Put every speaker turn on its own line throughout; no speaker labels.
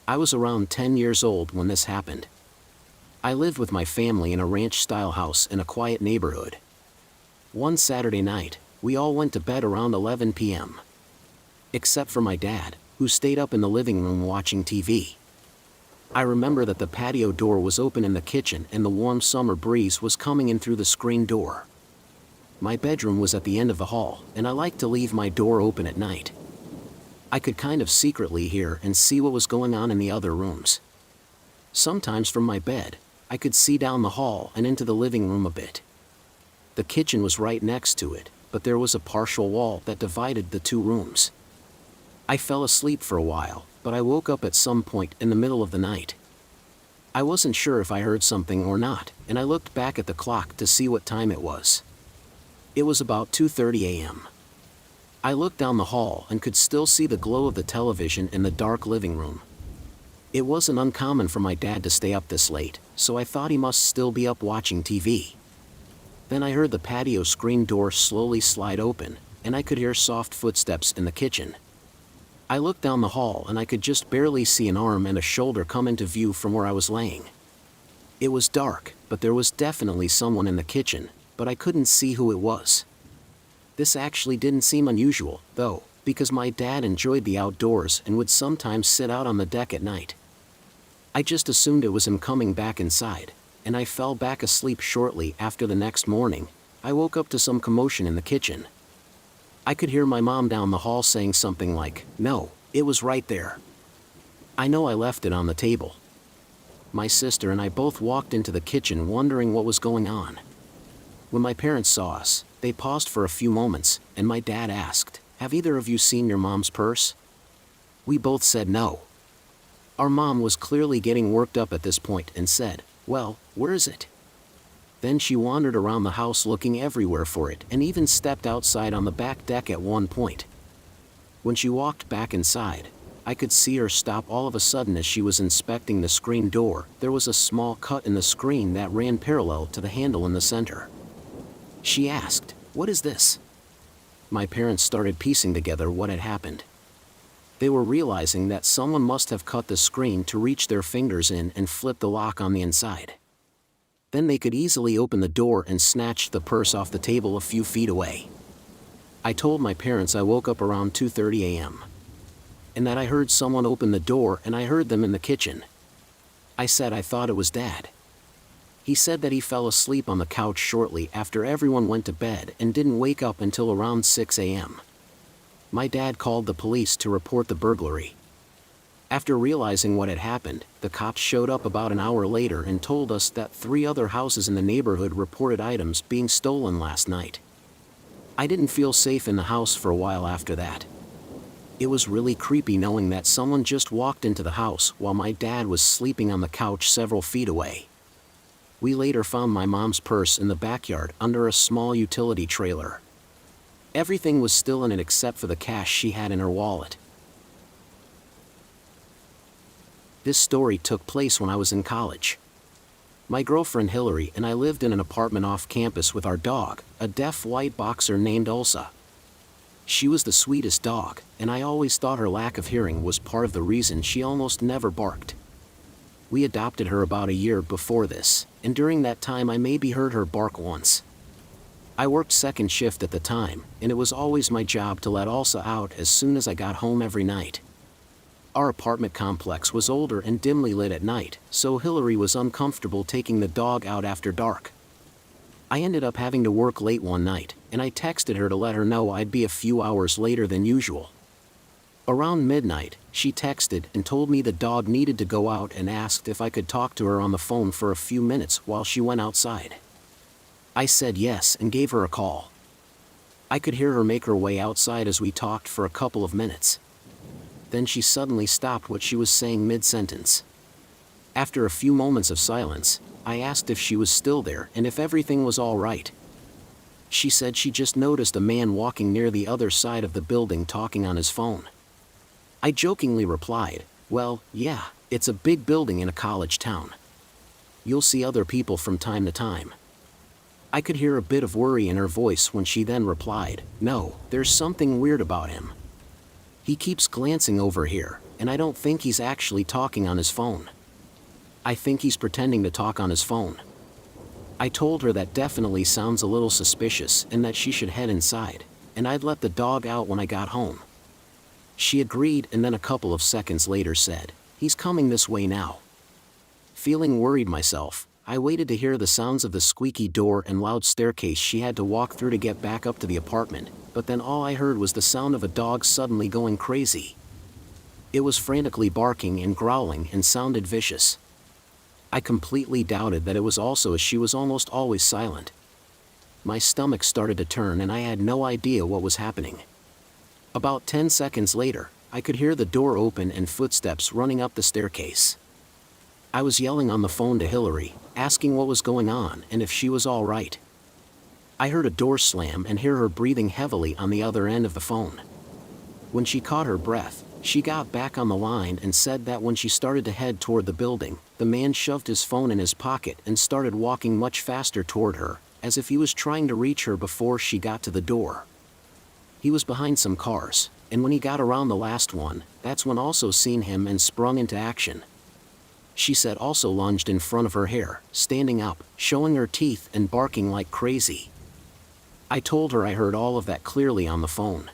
I was around 10 years old when this happened. I lived with my family in a ranch-style house in a quiet neighborhood. One Saturday night, we all went to bed around 11 p.m. Except for my dad, who stayed up in the living room watching TV. I remember that the patio door was open in the kitchen and the warm summer breeze was coming in through the screen door. My bedroom was at the end of the hall, and I liked to leave my door open at night. I could kind of secretly hear and see what was going on in the other rooms. Sometimes from my bed, I could see down the hall and into the living room a bit. The kitchen was right next to it, but there was a partial wall that divided the two rooms. I fell asleep for a while, but I woke up at some point in the middle of the night. I wasn't sure if I heard something or not, and I looked back at the clock to see what time it was. It was about 2:30 a.m. I looked down the hall and could still see the glow of the television in the dark living room. It wasn't uncommon for my dad to stay up this late, so I thought he must still be up watching TV. Then I heard the patio screen door slowly slide open, and I could hear soft footsteps in the kitchen. I looked down the hall and I could just barely see an arm and a shoulder come into view from where I was laying. It was dark, but there was definitely someone in the kitchen, but I couldn't see who it was. This actually didn't seem unusual, though, because my dad enjoyed the outdoors and would sometimes sit out on the deck at night. I just assumed it was him coming back inside, and I fell back asleep shortly after. The next morning, I woke up to some commotion in the kitchen. I could hear my mom down the hall saying something like, "No, it was right there." I know I left it on the table. My sister and I both walked into the kitchen wondering what was going on. When my parents saw us, they paused for a few moments, and my dad asked, "Have either of you seen your mom's purse?" We both said no. Our mom was clearly getting worked up at this point and said, "Well, where is it?" Then she wandered around the house looking everywhere for it and even stepped outside on the back deck at one point. When she walked back inside, I could see her stop all of a sudden as she was inspecting the screen door. There was a small cut in the screen that ran parallel to the handle in the center. She asked, "What is this?" My parents started piecing together what had happened. They were realizing that someone must have cut the screen to reach their fingers in and flip the lock on the inside. Then they could easily open the door and snatch the purse off the table a few feet away. I told my parents I woke up around 2:30 a.m. and that I heard someone open the door and I heard them in the kitchen. I said I thought it was Dad. He said that he fell asleep on the couch shortly after everyone went to bed and didn't wake up until around 6 a.m. My dad called the police to report the burglary. After realizing what had happened, the cops showed up about an hour later and told us that 3 other houses in the neighborhood reported items being stolen last night. I didn't feel safe in the house for a while after that. It was really creepy knowing that someone just walked into the house while my dad was sleeping on the couch several feet away. We later found my mom's purse in the backyard under a small utility trailer. Everything was still in it except for the cash she had in her wallet. This story took place when I was in college. My girlfriend Hillary and I lived in an apartment off campus with our dog, a deaf white boxer named Ulsa. She was the sweetest dog, and I always thought her lack of hearing was part of the reason she almost never barked. We adopted her about a year before this, and during that time I maybe heard her bark once. I worked second shift at the time, and it was always my job to let Ulsa out as soon as I got home every night. Our apartment complex was older and dimly lit at night, so Hillary was uncomfortable taking the dog out after dark. I ended up having to work late one night, and I texted her to let her know I'd be a few hours later than usual. Around midnight, she texted and told me the dog needed to go out and asked if I could talk to her on the phone for a few minutes while she went outside. I said yes and gave her a call. I could hear her make her way outside as we talked for a couple of minutes. Then she suddenly stopped what she was saying mid-sentence. After a few moments of silence, I asked if she was still there and if everything was all right. She said she just noticed a man walking near the other side of the building talking on his phone. I jokingly replied, "Well, yeah, it's a big building in a college town. You'll see other people from time to time." I could hear a bit of worry in her voice when she then replied, "No, there's something weird about him. He keeps glancing over here, and I don't think he's actually talking on his phone. I think he's pretending to talk on his phone. I told her that definitely sounds a little suspicious and that she should head inside, and I'd let the dog out when I got home. She agreed, and then a couple of seconds later said, "He's coming this way now." Feeling worried myself, I waited to hear the sounds of the squeaky door and loud staircase she had to walk through to get back up to the apartment, but then all I heard was the sound of a dog suddenly going crazy. It was frantically barking and growling and sounded vicious. I completely doubted that it was also, as she was almost always silent. My stomach started to turn and I had no idea what was happening. About 10 seconds later, I could hear the door open and footsteps running up the staircase. I was yelling on the phone to Hillary, asking what was going on and if she was all right. I heard a door slam and hear her breathing heavily on the other end of the phone. When she caught her breath, she got back on the line and said that when she started to head toward the building, the man shoved his phone in his pocket and started walking much faster toward her, as if he was trying to reach her before she got to the door. He was behind some cars, and when he got around the last one, that's when also seen him and sprung into action. She said also lunged in front of her hair, standing up, showing her teeth and barking like crazy. I told her I heard all of that clearly on the phone.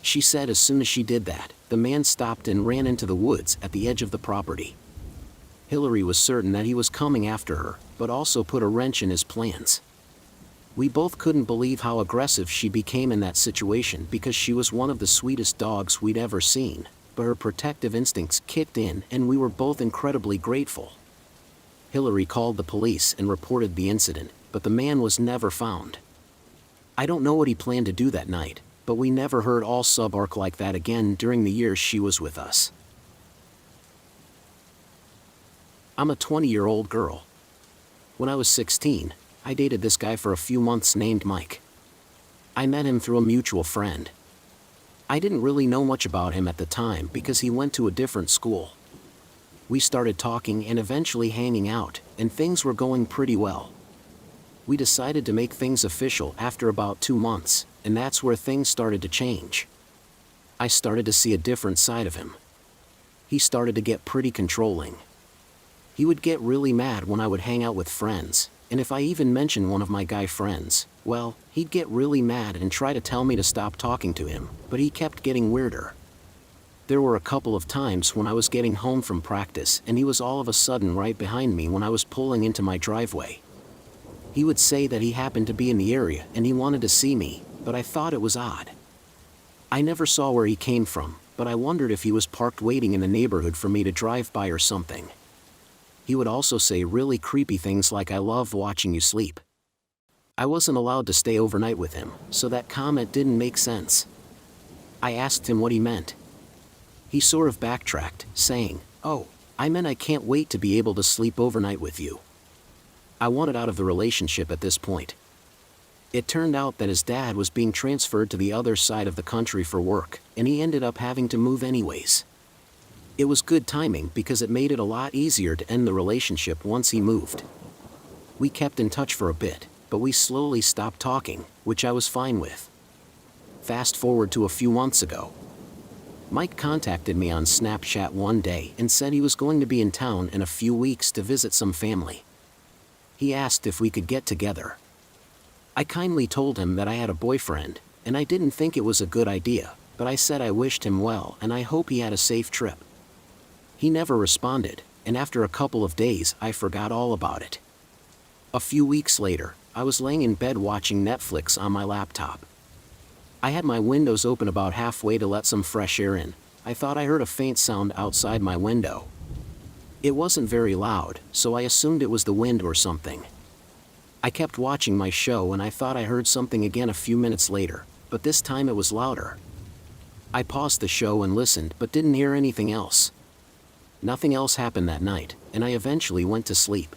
She said as soon as she did that, the man stopped and ran into the woods at the edge of the property. Hillary was certain that he was coming after her, but also put a wrench in his plans. We both couldn't believe how aggressive she became in that situation because she was one of the sweetest dogs we'd ever seen, but her protective instincts kicked in and we were both incredibly grateful. Hillary called the police and reported the incident, but the man was never found. I don't know what he planned to do that night, but we never heard all bark like that again during the years she was with us. I'm a 20-year-old girl. When I was 16, I dated this guy for a few months named Mike. I met him through a mutual friend. I didn't really know much about him at the time because he went to a different school. We started talking and eventually hanging out, and things were going pretty well. We decided to make things official after about 2 months, and that's where things started to change. I started to see a different side of him. He started to get pretty controlling. He would get really mad when I would hang out with friends, and if I even mentioned one of my guy friends, well, he'd get really mad and try to tell me to stop talking to him, but he kept getting weirder. There were a couple of times when I was getting home from practice and he was all of a sudden right behind me when I was pulling into my driveway. He would say that he happened to be in the area and he wanted to see me, but I thought it was odd. I never saw where he came from, but I wondered if he was parked waiting in the neighborhood for me to drive by or something. He would also say really creepy things like "I love watching you sleep." I wasn't allowed to stay overnight with him, so that comment didn't make sense. I asked him what he meant. He sort of backtracked, saying, "Oh, I meant I can't wait to be able to sleep overnight with you." I wanted out of the relationship at this point. It turned out that his dad was being transferred to the other side of the country for work, and he ended up having to move anyways. It was good timing because it made it a lot easier to end the relationship once he moved. We kept in touch for a bit, but we slowly stopped talking, which I was fine with. Fast forward to a few months ago. Mike contacted me on Snapchat one day and said he was going to be in town in a few weeks to visit some family. He asked if we could get together. I kindly told him that I had a boyfriend, and I didn't think it was a good idea, but I said I wished him well and I hope he had a safe trip. He never responded, and after a couple of days I forgot all about it. A few weeks later, I was laying in bed watching Netflix on my laptop. I had my windows open about halfway to let some fresh air in. I thought I heard a faint sound outside my window. It wasn't very loud, so I assumed it was the wind or something. I kept watching my show and I thought I heard something again a few minutes later, but this time it was louder. I paused the show and listened but didn't hear anything else. Nothing else happened that night, and I eventually went to sleep.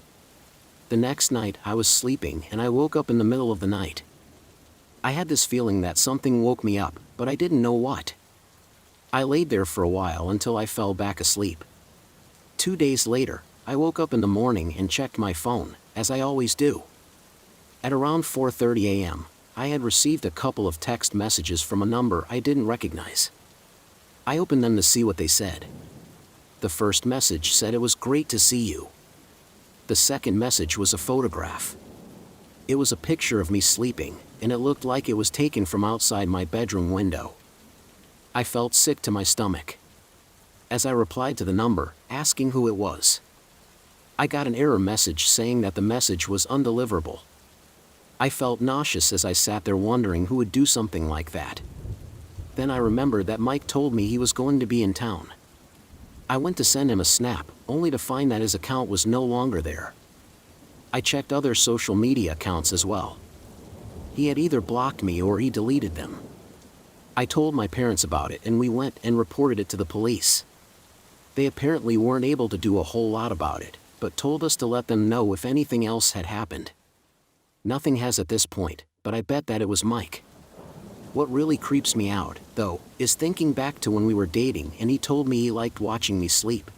The next night I was sleeping and I woke up in the middle of the night. I had this feeling that something woke me up, but I didn't know what. I laid there for a while until I fell back asleep. 2 days later, I woke up in the morning and checked my phone, as I always do. At around 4:30 a.m., I had received a couple of text messages from a number I didn't recognize. I opened them to see what they said. The first message said it was great to see you. The second message was a photograph. It was a picture of me sleeping, and it looked like it was taken from outside my bedroom window. I felt sick to my stomach. As I replied to the number, asking who it was, I got an error message saying that the message was undeliverable. I felt nauseous as I sat there wondering who would do something like that. Then I remembered that Mike told me he was going to be in town. I went to send him a snap, only to find that his account was no longer there. I checked other social media accounts as well. He had either blocked me or he deleted them. I told my parents about it and we went and reported it to the police. They apparently weren't able to do a whole lot about it, but told us to let them know if anything else had happened. Nothing has at this point, but I bet that it was Mike. What really creeps me out, though, is thinking back to when we were dating and he told me he liked watching me sleep.